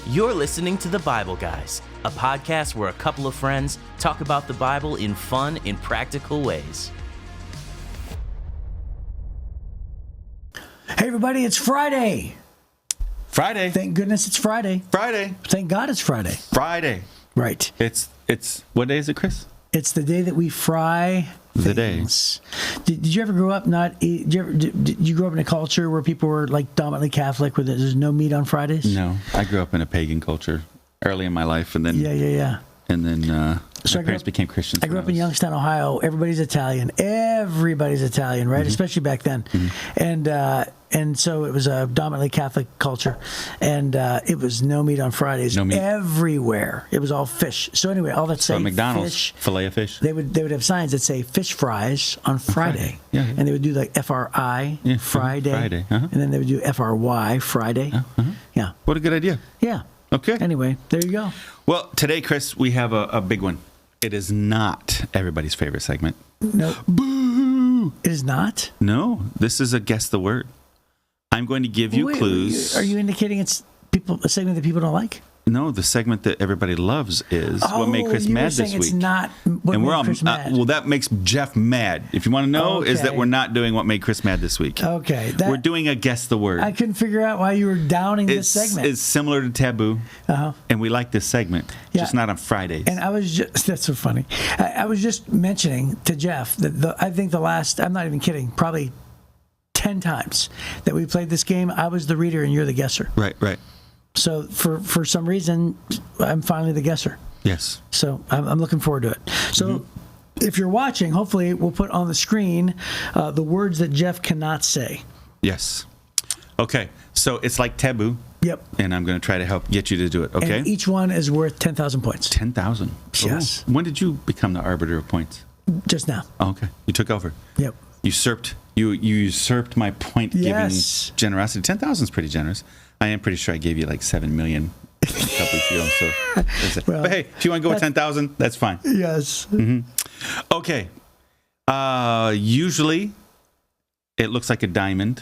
You're listening to The Bible Guys, a podcast where a couple of friends talk about the Bible in fun and practical ways. Hey everybody, it's Friday. Friday. Thank goodness it's Friday. Friday. Thank God it's Friday. Friday. Right. It's what day is it, Chris? It's the day that we fry The things. Did you ever grow up did you grow up in a culture where people were like dominantly Catholic where there's no meat on Fridays? No. I grew up in a pagan culture early in my life, and then Yeah. And then my So parents became Christians. I grew up in Youngstown, Ohio. Everybody's Italian, right? Mm-hmm. Especially back then. Mm-hmm. And so it was a dominantly Catholic culture, and it was no meat on Fridays. No meat everywhere. It was all fish. So anyway, all that say McDonald's fish, fillet of fish. They would have signs that say fish fries on Friday. Yeah. And they would do like FRI Friday, Uh-huh. and then they would do FRY Friday. Uh-huh. Yeah. What a good idea. Yeah. Okay. Anyway, there you go. Well, today, Chris, we have a big one. It is not everybody's favorite segment. No. Boo! It is not? No. This is a guess the word. I'm going to give you clues. Are you indicating it's a segment that people don't like? No, the segment that everybody loves is what made Chris mad this week. It's not what made Chris mad. Well, that makes Jeff mad. If you want to know, is that Okay. we're not doing what made Chris mad this week. Okay. We're doing a guess the word. I couldn't figure out why you were downing this segment. It's similar to Taboo, and we like this segment, just not on Fridays. And I was just, that's so funny. I was just mentioning to Jeff that I think the last, I'm not even kidding, probably 10 times that we played this game, I was the reader and you're the guesser. Right. So for some reason, I'm finally the guesser. Yes. So I'm looking forward to it. So if you're watching, hopefully we'll put on the screen the words that Jeff cannot say. Yes. Okay. So it's like Taboo. Yep. And I'm going to try to help get you to do it. Okay. And each one is worth 10,000 points. 10,000. Yes. Oh. When did you become the arbiter of points? Just now. Oh, okay. You took over. Yep. You usurped my point giving Yes. generosity. 10,000 is pretty generous. I am pretty sure I gave you like 7 million a couple weeks ago. So, Well, but hey, if you want to go with 10,000, that's fine. Yes. Okay. Usually, it looks like a diamond.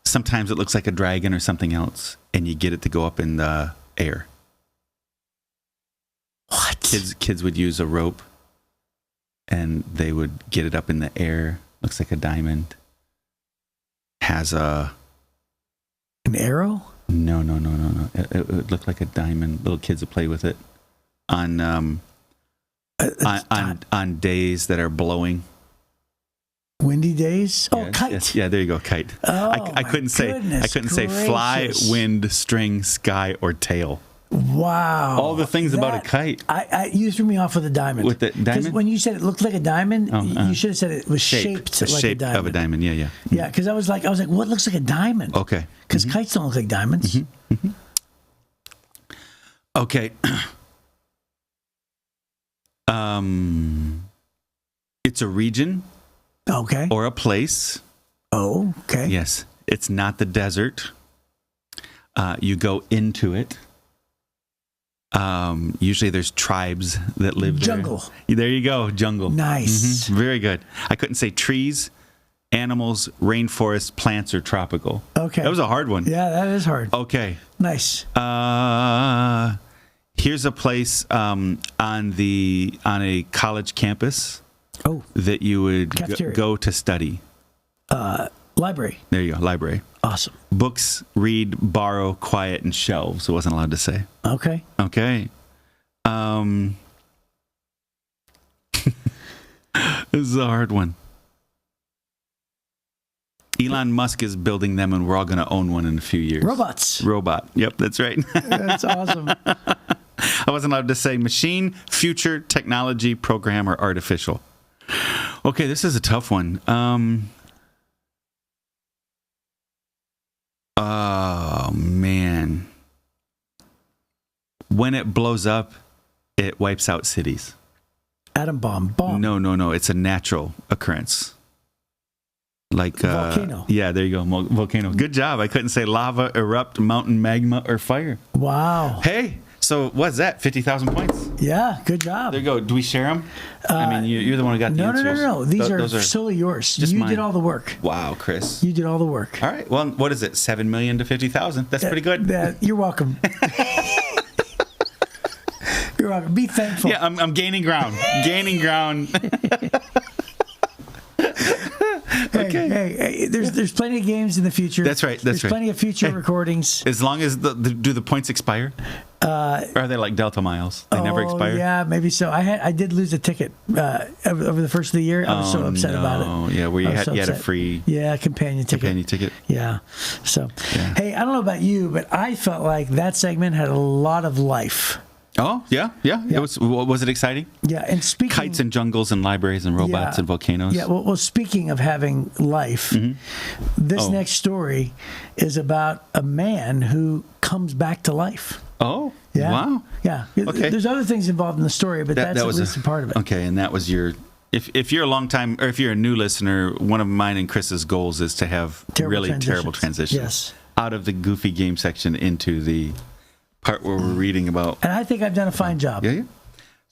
Sometimes it looks like a dragon or something else, and you get it to go up in the air. What? Kids would use a rope, and they would get it up in the air. Looks like a diamond. Has a... An arrow? No. It looked like a diamond. Little kids would play with it on days that are blowing. Windy days? Oh, Yes, kite. yes. Yeah, there you go, kite. Oh, I couldn't say. I couldn't say fly, gracious. wind, string, sky, or tail. Wow. All the things about a kite. You threw me off with a diamond. With the Because diamond? when you said it looked like a diamond, you should have said it was shaped like shape a diamond. of a diamond. Yeah. Yeah, because I was like, what looks like a diamond? Okay. Because kites don't look like diamonds. Okay. It's a region Okay. or a place. Oh, okay. Yes. It's not the desert. You go into it. Usually there's tribes that live Jungle. there. There you go. Jungle. Nice. Very good. I couldn't say trees, animals, rainforest, plants, or tropical. Okay. That was a hard one. Yeah, that is hard. Okay. Nice. Here's a place on a college campus Oh, that you would Cafeteria. go to study. library. There you go. Library. Awesome. Books, read, borrow, quiet, and shelves. It wasn't allowed to say. Okay. Okay. This is a hard one. Elon Musk is building them, and we're all going to own one in a few years. Robots. Robot. Yep, that's right. That's awesome. I wasn't allowed to say machine, future, technology, program, or artificial. Okay, this is a tough one. Oh, man. When it blows up, it wipes out cities. Atom bomb. No. It's a natural occurrence. Like volcano. Yeah, there you go. Volcano. Good job. I couldn't say lava, erupt, mountain, magma, or fire. Wow. Hey, So what's that? 50,000 points. Yeah, good job. There you go. Do we share them? I mean, you're the one who got the No. answers. These are solely yours. just You mine. did all the work. Wow, Chris. You did all the work. All right. Well, what is it? 7 million to 50,000. That's pretty good. You're welcome. You're welcome. Be thankful. Yeah, I'm gaining ground. Gaining ground. Hey, there's plenty of games in the future. That's right. There's plenty of future recordings. As long as do the points expire? Or are they like Delta miles? They never expire? Yeah, maybe so. I did lose a ticket over the first of the year. I was so upset about it. Oh, yeah, where you had a free companion ticket. Yeah. So, hey, I don't know about you, but I felt like that segment had a lot of life. Oh, yeah. Was it exciting? Yeah, and speaking... Kites and jungles and libraries and robots and volcanoes. Yeah, well, speaking of having life, this next story is about a man who comes back to life. Oh, yeah. Wow. Yeah. Okay. There's other things involved in the story, but that's at least a part of it. Okay, and that was your... If you're a long time, or if you're a new listener, one of mine and Chris's goals is to have terrible transitions. Yes. Out of the goofy game section into the part where we're reading about... And I think I've done a fine job. Yeah.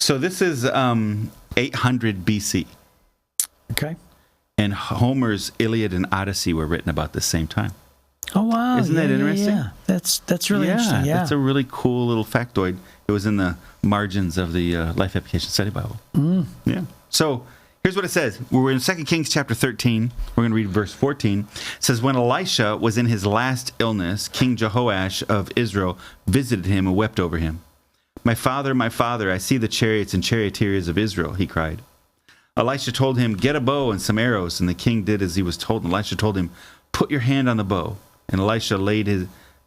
So this is 800 BC. Okay. And Homer's Iliad and Odyssey were written about the same time. Oh, wow. Isn't that interesting? Yeah. That's really interesting. Yeah. That's a really cool little factoid. It was in the margins of the Life Application Study Bible. Yeah. So here's what it says. We're in 2 Kings chapter 13. We're going to read verse 14. It says, when Elisha was in his last illness, King Jehoash of Israel visited him and wept over him. My father, I see the chariots and charioteers of Israel, he cried. Elisha told him, get a bow and some arrows. And the king did as he was told. And Elisha told him, put your hand on the bow. And Elisha laid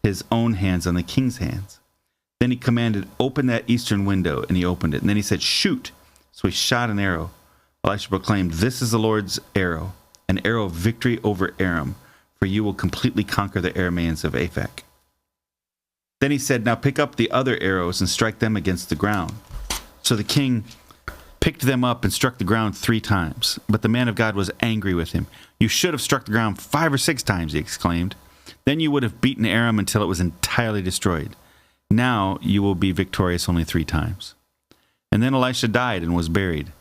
his own hands on the king's hands. Then he commanded, open that eastern window. And he opened it. And then he said, shoot. So he shot an arrow. Elisha proclaimed, this is the Lord's arrow, an arrow of victory over Aram, for you will completely conquer the Arameans of Aphek. Then he said, now pick up the other arrows and strike them against the ground. So the king picked them up and struck the ground 3 times. But the man of God was angry with him. You should have struck the ground 5 or 6 times, he exclaimed. Then you would have beaten Aram until it was entirely destroyed. Now you will be victorious only 3 times. And then Elisha died and was buried.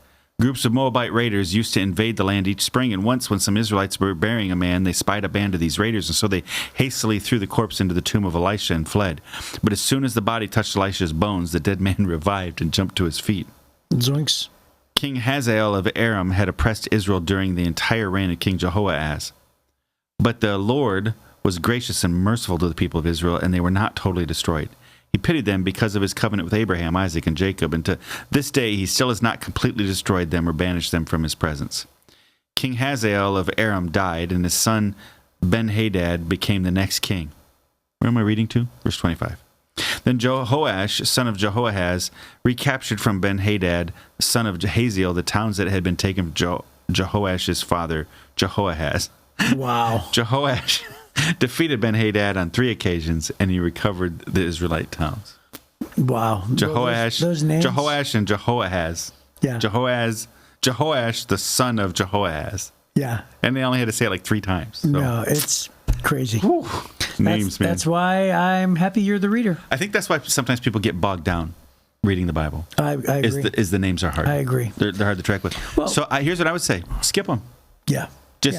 Groups of Moabite raiders used to invade the land each spring, and once when some Israelites were burying a man, they spied a band of these raiders, and so they hastily threw the corpse into the tomb of Elisha and fled. But as soon as the body touched Elisha's bones, the dead man revived and jumped to his feet. Zoinks. King Hazael of Aram had oppressed Israel during the entire reign of King Jehoash. But the Lord was gracious and merciful to the people of Israel, and they were not totally destroyed. He pitied them because of his covenant with Abraham, Isaac, and Jacob, and to this day he still has not completely destroyed them or banished them from his presence. King Hazael of Aram died, and his son Ben-Hadad became the next king. Where am I reading to? Verse 25. Then Jehoash, son of Jehoahaz, recaptured from Ben-Hadad, son of Hazael, the towns that had been taken from Jehoash's father, Jehoahaz. Wow. Jehoash defeated Ben-Hadad on 3 occasions, and he recovered the Israelite towns. Wow. Jehoash, those names? Jehoash and Jehoahaz. Yeah. Jehoash, the son of Jehoahaz. Yeah. And they only had to say it like 3 times. So. No, it's crazy. Whew. Names, man. That's why I'm happy you're the reader. I think that's why sometimes people get bogged down reading the Bible. I agree. Is the names are hard. I agree. They're hard to track with. Well, so here's what I would say. Skip them. Yeah.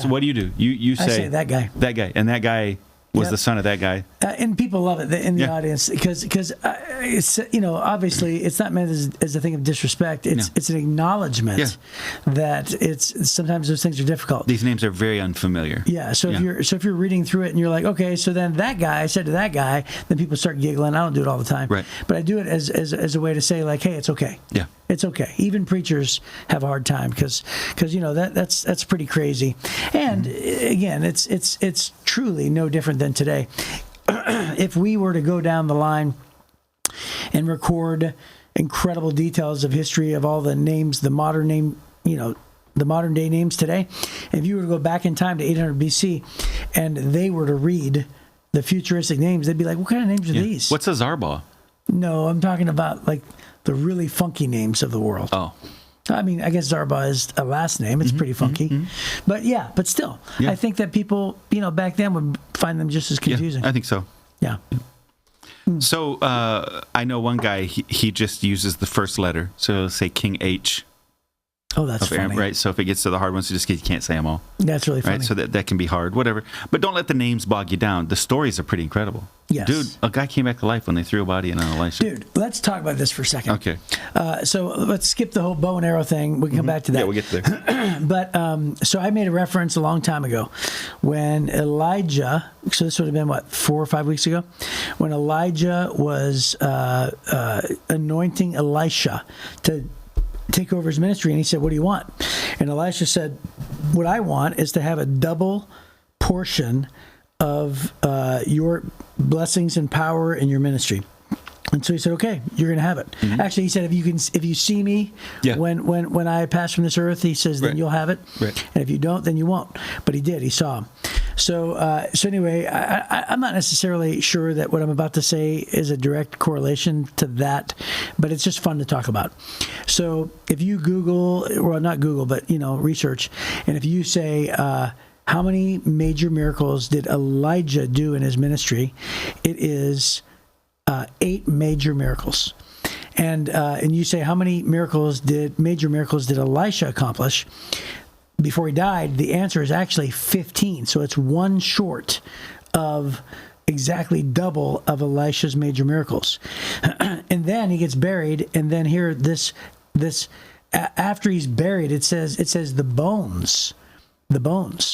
What do you do? You say, I say that guy. That guy. And that guy was the son of that guy. And people love it in the audience because it's, obviously it's not meant as a thing of disrespect. It's an acknowledgement that it's sometimes those things are difficult. These names are very unfamiliar. Yeah. So if you're reading through it and you're like, okay, so then that guy, I said to that guy, then people start giggling. I don't do it all the time. Right. But I do it as a way to say like, hey, it's okay. Yeah. It's okay. Even preachers have a hard time because that's pretty crazy. And again, it's truly no different than today. If we were to go down the line and record incredible details of history of all the names, the modern day names today, if you were to go back in time to 800 BC and they were to read the futuristic names, they'd be like, what kind of names are these? What's a Zarba? No, I'm talking about like the really funky names of the world. Oh. I mean, I guess Zarba is a last name. It's pretty funky. But still, I think that people, back then would find them just as confusing. Yeah, I think so. Yeah. So I know one guy, he just uses the first letter. So let's say King H. Oh, that's funny. Right? So if it gets to the hard ones, you can't say them all. That's really funny. Right? So that can be hard, whatever. But don't let the names bog you down. The stories are pretty incredible. Yes. Dude, a guy came back to life when they threw a body in on Elisha. Dude, let's talk about this for a second. Okay. So let's skip the whole bow and arrow thing. We can come back to that. Yeah, we'll get there. But so I made a reference a long time ago when Elijah, so this would have been, 4 or 5 weeks ago, when Elijah was anointing Elisha to take over his ministry, and he said, "What do you want?" And Elisha said, "What I want is to have a double portion of your blessings and power in your ministry." And so he said, "Okay, you're going to have it." Mm-hmm. Actually, he said, "If you see me when I pass from this earth," he says, "then you'll have it. Right. And if you don't, then you won't." But he did. He saw him. So anyway, I'm not necessarily sure that what I'm about to say is a direct correlation to that, but it's just fun to talk about. So if you Google, well, not Google, but research, and if you say, how many major miracles did Elijah do in his ministry? It is 8 major miracles. And you say, how many major miracles did Elisha accomplish before he died? The answer is actually 15. So it's one short of exactly double of Elisha's major miracles. And then he gets buried, and then here this after he's buried, it says the bones,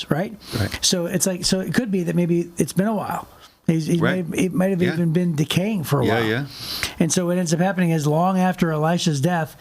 right? So it's like, so it could be that maybe it's been a while. It might have even been decaying for a while. Yeah. And so what ends up happening is, long after Elisha's death,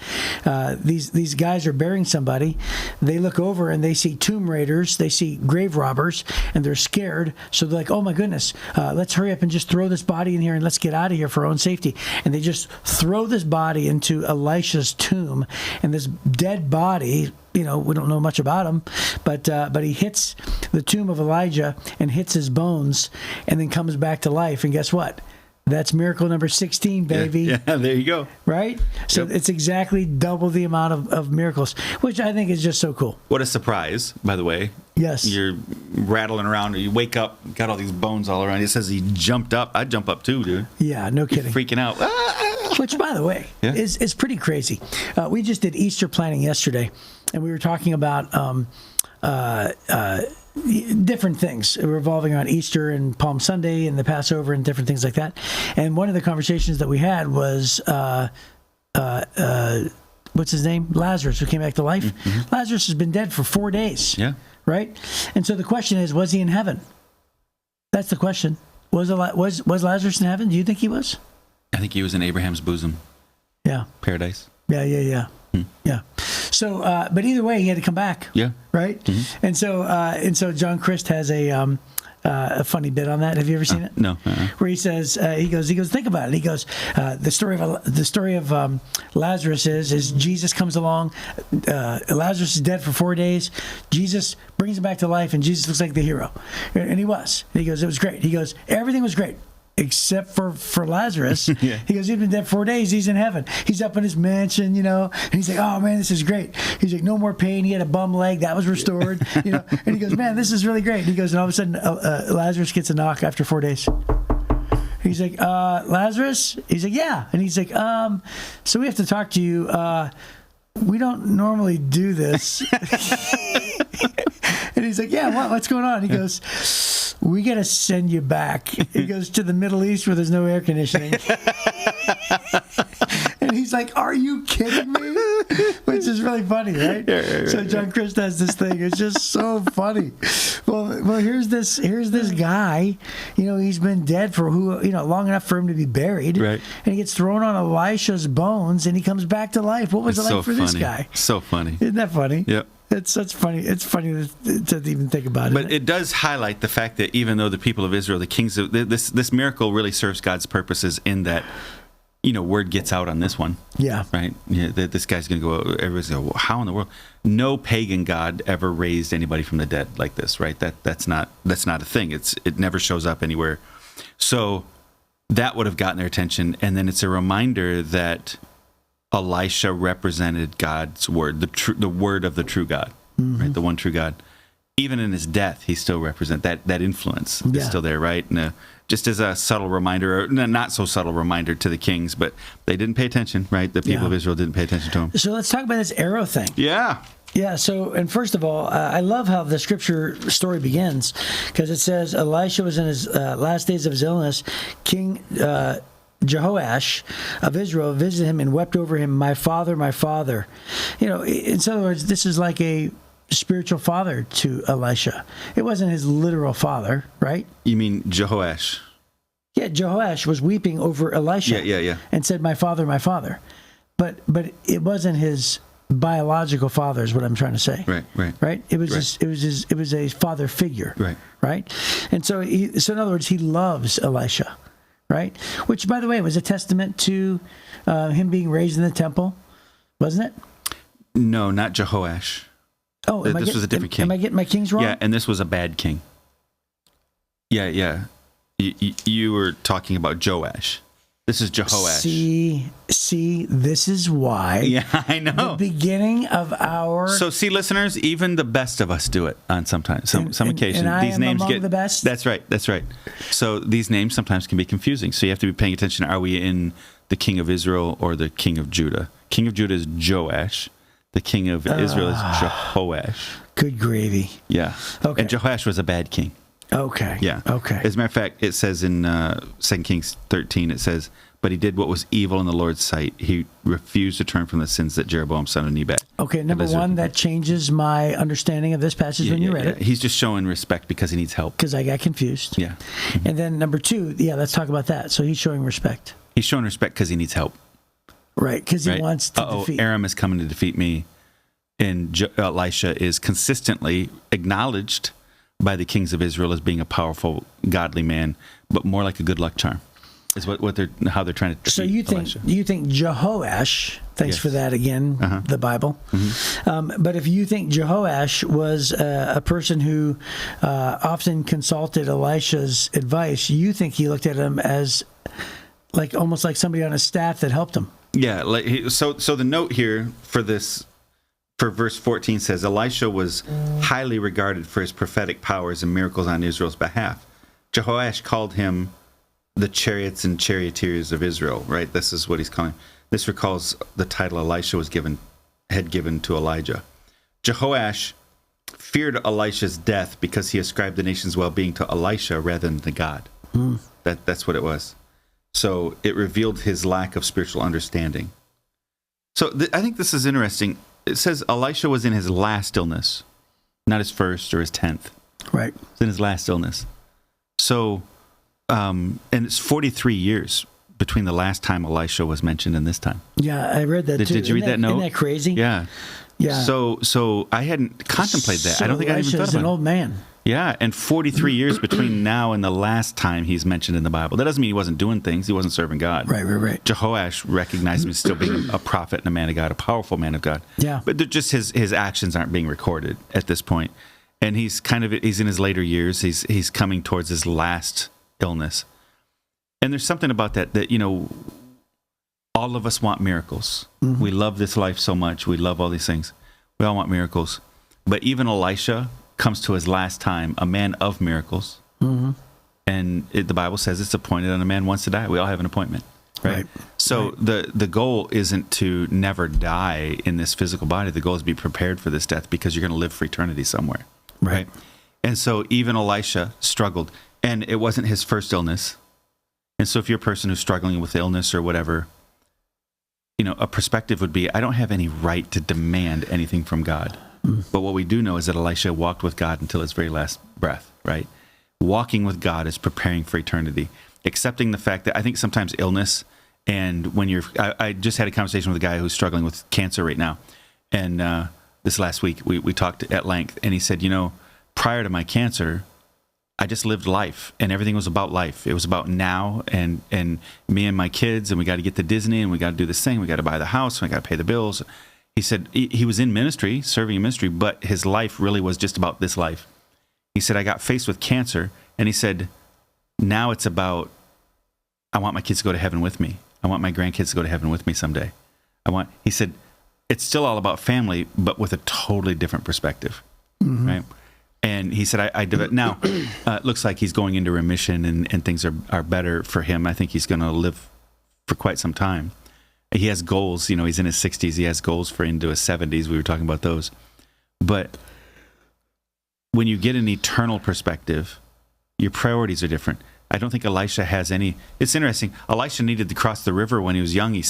these guys are burying somebody. They look over and they see tomb raiders, they see grave robbers, and they're scared. So they're like, "Oh my goodness, let's hurry up and just throw this body in here and let's get out of here for our own safety." And they just throw this body into Elisha's tomb, and this dead body, we don't know much about him, but he hits the tomb of Elijah and hits his bones, and then comes back to life. And guess what? That's miracle number 16, baby. Yeah, there you go. Right? So It's exactly double the amount of miracles, which I think is just so cool. What a surprise, by the way. Yes. You're rattling around, or you wake up, got all these bones all around. It says he jumped up. I'd jump up too, dude. Yeah, no kidding. You're freaking out. Which, by the way, is pretty crazy. We just did Easter planning yesterday, and we were talking about different things revolving around Easter and Palm Sunday and the Passover and different things like that. And one of the conversations that we had was, what's his name? Lazarus, who came back to life. Mm-hmm. Lazarus has been dead for 4 days. Yeah. Right? And so the question is, was he in heaven? That's the question. Was Lazarus in heaven? Do you think he was? I think he was in Abraham's bosom. Yeah. Paradise. Yeah. Yeah. So, but either way, he had to come back. Yeah. Right. Mm-hmm. And so John Christ has a funny bit on that. Have you ever seen it? No. Where he says, he goes, think about it. He goes, the story of Lazarus is Jesus comes along. Lazarus is dead for 4 days. Jesus brings him back to life, and Jesus looks like the hero, and he was. And he goes, it was great. He goes, everything was great, except for Lazarus. Yeah. He goes, he's been dead 4 days. He's in heaven. He's up in his mansion, and he's like, "Oh man, this is great." He's like, no more pain. He had a bum leg that was restored, And he goes, "Man, this is really great." And he goes, and all of a sudden, Lazarus gets a knock after 4 days. He's like, "Lazarus?" He's like, "Yeah." And he's like, "So we have to talk to you. We don't normally do this." And he's like, "Yeah, what's going on?" He goes, "We got to send you back." He goes, "To the Middle East where there's no air conditioning." And he's like, "Are you kidding me?" Which is really funny, right? Yeah. So John Christ has this thing. It's just so funny. Well, here's this guy. He's been dead for long enough for him to be buried. Right. And he gets thrown on Elisha's bones, and he comes back to life. What was it like for this guy? So funny. Isn't that funny? Yep. It's funny. It's funny to even think about it. But it does highlight the fact that even though the people of Israel, the kings of this miracle really serves God's purposes in that, word gets out on this one. Yeah. Right. Yeah. This guy's going to go. Everybody's going to go, how in the world? No pagan god ever raised anybody from the dead like this. Right. That's not a thing. It never shows up anywhere. So that would have gotten their attention. And then it's a reminder that Elisha represented God's word, the word of the true God, right? The one true God. Even in his death, he still represents that influence is still there, right? And just as a subtle reminder, or not so subtle reminder to the kings, but they didn't pay attention, right? The people of Israel didn't pay attention to him. So let's talk about this arrow thing. Yeah. Yeah, so, and first of all, I love how the scripture story begins, because it says Elisha was in his last days of his illness. King Jehoash of Israel visited him and wept over him, my father, my father. In other words, this is like a spiritual father to Elisha. It wasn't his literal father, right? You mean Jehoash? Yeah, Jehoash was weeping over Elisha. Yeah. And said, my father, my father. But it wasn't his biological father, is what I'm trying to say. Right. It was a father figure. Right. And so in other words, he loves Elisha, right? Which, by the way, was a testament to him being raised in the temple, wasn't it? No, not Jehoash. Oh, this was a different king. Am I getting my kings wrong? Yeah, and this was a bad king. Yeah. You were talking about Joash. This is Jehoash. See, this is why. Yeah, I know. The beginning of our. So, see, listeners, even the best of us do it on some occasions. And I these am names among the best. That's right. So these names sometimes can be confusing. So you have to be paying attention. Are we in the king of Israel or the king of Judah? King of Judah is Joash. The king of Israel is Jehoash. Good gravy. Yeah. Okay. And Jehoash was a bad king. Okay. Yeah. Okay. As a matter of fact, it says in 2 Kings 13, it says, but he did what was evil in the Lord's sight. He refused to turn from the sins that Jeroboam, son of Nebat. Okay, number one, that changes my understanding of this passage when you read it. He's just showing respect because he needs help. Because I got confused. Yeah. Mm-hmm. And then number two, let's talk about that. So he's showing respect. He's showing respect because he needs help. Right, because he wants to defeat. Aram is coming to defeat me. And Elisha is consistently acknowledged by the kings of Israel as being a powerful, godly man, but more like a good luck charm. Is how they're trying to defeat So you think Jehoash? Thanks for that again. The Bible. Mm-hmm. But if you think Jehoash was a person who often consulted Elisha's advice, you think he looked at him as almost like somebody on his staff that helped him. Yeah. So the note here for verse 14 says Elisha was highly regarded for his prophetic powers and miracles on Israel's behalf. Jehoash called him the chariots and charioteers of Israel, right? This is what he's calling. This recalls the title Elisha had given to Elijah. Jehoash feared Elisha's death because he ascribed the nation's well-being to Elisha rather than to God. That's what it was. So it revealed his lack of spiritual understanding. So I think this is interesting. It says Elisha was in his last illness, not his first or his 10th. Right. It's in his last illness. So, and it's 43 years between the last time Elisha was mentioned and this time. Yeah, I read that too. Did you read that note? Isn't that crazy? Yeah. Yeah. So I hadn't contemplated that. I don't think I even thought about it. Elisha's an old man. Yeah, and 43 years between now and the last time he's mentioned in the Bible. That doesn't mean he wasn't doing things. He wasn't serving God. Right. Jehoash recognized him as still being a prophet and a man of God, a powerful man of God. Yeah. But just his actions aren't being recorded at this point. And he's in his later years. He's coming towards his last illness. And there's something about that, all of us want miracles. Mm-hmm. We love this life so much. We love all these things. We all want miracles. But even Elisha comes to his last time, a man of miracles. Mm-hmm. And the Bible says it's appointed on a man once to die. We all have an appointment, right? So the goal isn't to never die in this physical body. The goal is to be prepared for this death because you're going to live for eternity somewhere, right? And so even Elisha struggled, and it wasn't his first illness. And so if you're a person who's struggling with illness or whatever, a perspective would be, I don't have any right to demand anything from God. But what we do know is that Elisha walked with God until his very last breath, right? Walking with God is preparing for eternity, accepting the fact that I think sometimes illness, and when I just had a conversation with a guy who's struggling with cancer right now. And this last week, we talked at length, and he said, prior to my cancer, I just lived life, and everything was about life. It was about now and me and my kids, and we got to get to Disney, and we got to do this thing. We got to buy the house, and we got to pay the bills. He said he was in ministry, serving in ministry, but his life really was just about this life. He said, I got faced with cancer, and he said, now it's about, I want my kids to go to heaven with me. I want my grandkids to go to heaven with me someday. He said, it's still all about family, but with a totally different perspective, right? And he said, I do it. Now, it looks like he's going into remission and things are better for him. I think he's going to live for quite some time. He has goals. He's in his 60s. He has goals for into his 70s. We were talking about those. But when you get an eternal perspective, your priorities are different. I don't think Elisha has any. It's interesting. Elisha needed to cross the river when he was young. He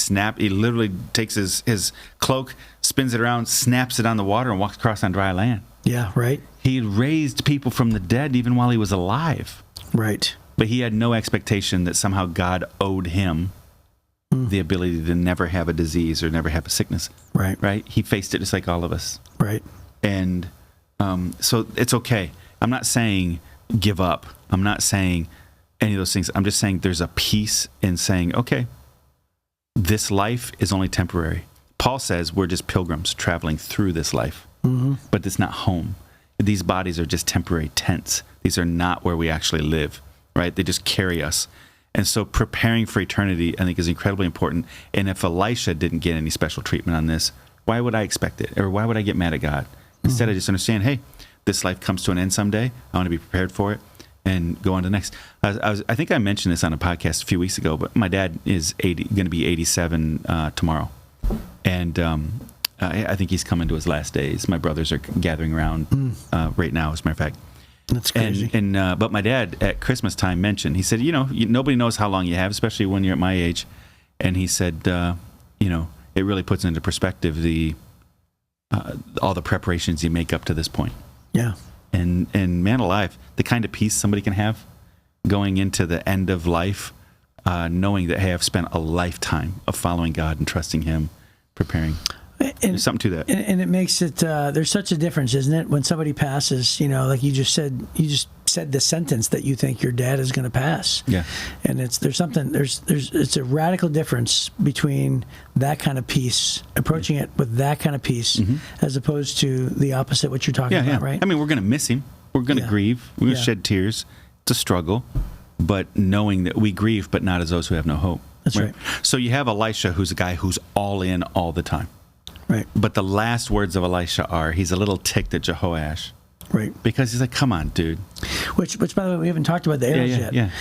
literally takes his cloak, spins it around, snaps it on the water, and walks across on dry land. Yeah, right. He raised people from the dead even while he was alive. Right. But he had no expectation that somehow God owed him the ability to never have a disease or never have a sickness. Right. Right? He faced it just like all of us. Right. And so it's okay. I'm not saying give up. I'm not saying any of those things. I'm just saying there's a peace in saying, okay, this life is only temporary. Paul says we're just pilgrims traveling through this life, but it's not home. These bodies are just temporary tents. These are not where we actually live, right? They just carry us. And so preparing for eternity, I think, is incredibly important. And if Elisha didn't get any special treatment on this, why would I expect it? Or why would I get mad at God? Instead, I just understand, hey, this life comes to an end someday. I want to be prepared for it and go on to the next. I think I mentioned this on a podcast a few weeks ago, but my dad is going to be 87 tomorrow. And I think he's coming to his last days. My brothers are gathering around right now, as a matter of fact. That's crazy. But my dad at Christmas time mentioned, he said, nobody knows how long you have, especially when you're at my age. And he said, it really puts into perspective all the preparations you make up to this point. Yeah. And man alive, the kind of peace somebody can have going into the end of life, knowing that, hey, I've spent a lifetime of following God and trusting Him, preparing. There's something to that. And it makes it, there's such a difference, isn't it? When somebody passes, like you just said the sentence that you think your dad is going to pass. Yeah. And it's a radical difference between that kind of peace, approaching it with that kind of peace, as opposed to the opposite, what you're talking about, right? I mean, we're going to miss him. We're going to grieve. We're going to shed tears. It's a struggle. But knowing that we grieve, but not as those who have no hope. That's right. So you have Elisha, who's a guy who's all in all the time. Right. But the last words of Elisha are, he's a little ticked at Jehoash. Right. Because he's like, come on, dude. Which, by the way, we haven't talked about the arrows yet. Yeah.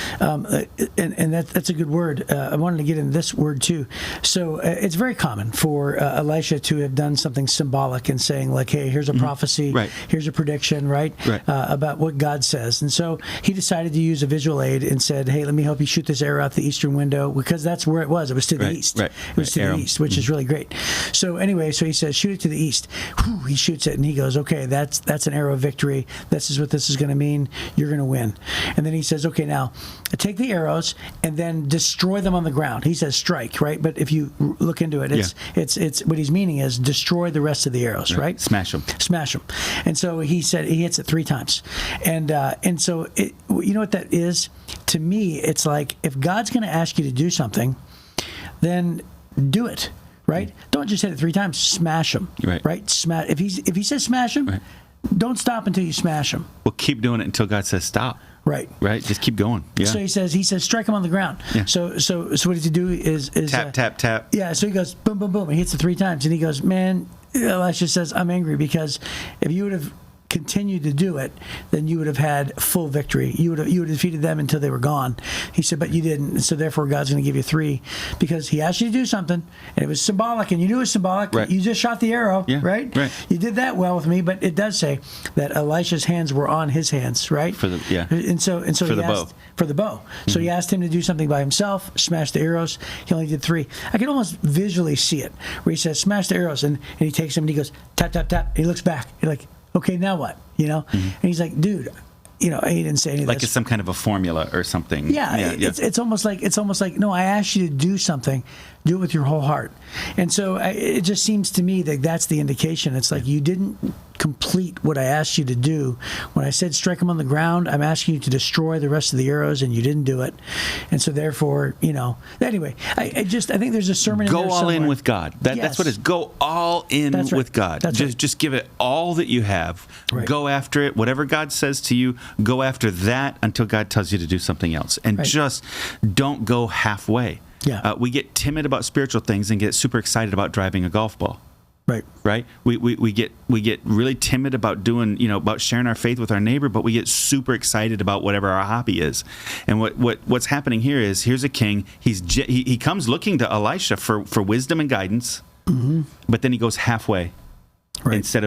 And that's a good word. I wanted to get into this word too. So it's very common for Elisha to have done something symbolic and saying like, hey, here's a prophecy, right. Here's a prediction, right? About what God says. And so he decided to use a visual aid and said, hey, let me help you shoot this arrow out the eastern window, because that's where it was. It was to the east. Right. It was to the east, which is really great. So anyway, so he says, shoot it to the east. Whew, he shoots it and he goes, okay, that's an arrow of victory. This is what this is going to mean. You're going to win. And then he says, okay, now take the arrows and then destroy them on the ground. He says strike, right? But if you look into it, it's what he's meaning is destroy the rest of the arrows, right? Smash them. And so he said he hits it 3 times. And so you know what that is? To me, it's like if God's going to ask you to do something, then do it, right? Don't just hit it 3 times. Smash them, right? Smash. If he says smash them, don't stop until you smash them. Well, keep doing it until God says stop. Right. Just keep going. Yeah. So he says strike him on the ground. Yeah. So what does he do is tap. Yeah. So he goes boom, boom, boom. He hits it 3 times, and he goes, man. Elisha says, I'm angry because if you would have continued to do it, then you would have had full victory. You would have defeated them until they were gone. He said, but you didn't. So therefore, God's going to give you 3 because He asked you to do something, and it was symbolic, and you knew it was symbolic. Right. You just shot the arrow, right? You did that well with me, but it does say that Elisha's hands were on his hands, right? And so for the bow. For the bow. So he asked him to do something by himself, smash the arrows. He only did 3. I can almost visually see it, where he says, smash the arrows, and he takes them and he goes, tap, tap, tap. And he looks back. You're like, okay, now what? And he's like, dude, he didn't say anything. Like it's some kind of a formula or something. It's almost like, no, I asked you to do something, do it with your whole heart. And so it just seems to me that that's the indication. It's like you didn't complete what I asked you to do. When I said strike them on the ground, I'm asking you to destroy the rest of the arrows, and you didn't do it. And so therefore, anyway, I think there's a sermon in there somewhere. Go all in with God. That's what it is. Go all in with God. Just give it all that you have. Right. Go after it. Whatever God says to you, go after that until God tells you to do something else. And just don't go halfway. Yeah. We get timid about spiritual things and get super excited about driving a golf ball. Right? We get really timid about doing, about sharing our faith with our neighbor, but we get super excited about whatever our hobby is. And what's happening here is, here's a king. He comes looking to Elisha for wisdom and guidance, but then he goes halfway. Right. Instead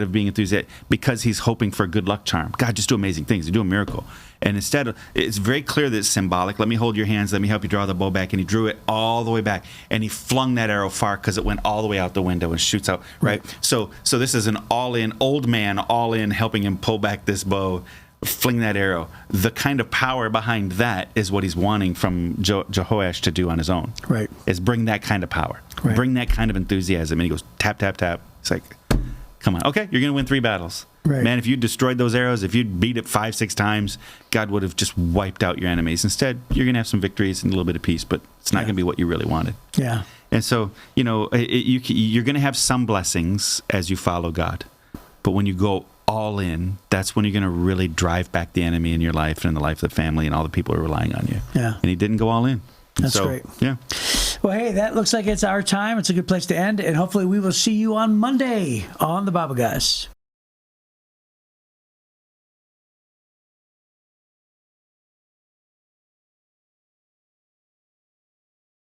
of being enthusiastic, because he's hoping for a good luck charm. God, just do amazing things. Do a miracle. And instead, it's very clear that it's symbolic. Let me hold your hands. Let me help you draw the bow back. And he drew it all the way back. And he flung that arrow far because it went all the way out the window and shoots out. Right. So this is an all-in, old man, all-in, helping him pull back this bow, fling that arrow. The kind of power behind that is what he's wanting from Jehoash to do on his own. Right. Is bring that kind of power. Right. Bring that kind of enthusiasm. And he goes, tap, tap, tap. It's like, come on. Okay, you're going to win 3 battles. Right. Man, if you destroyed those arrows, if you'd beat it 5-6 times, God would have just wiped out your enemies. Instead, you're going to have some victories and a little bit of peace, but it's not going to be what you really wanted. Yeah. And so, you're going to have some blessings as you follow God. But when you go all in, that's when you're going to really drive back the enemy in your life and in the life of the family and all the people who are relying on you. Yeah. And he didn't go all in. That's great. Yeah. Well, hey, that looks like it's our time. It's a good place to end. And hopefully we will see you on Monday on the Bible Guys.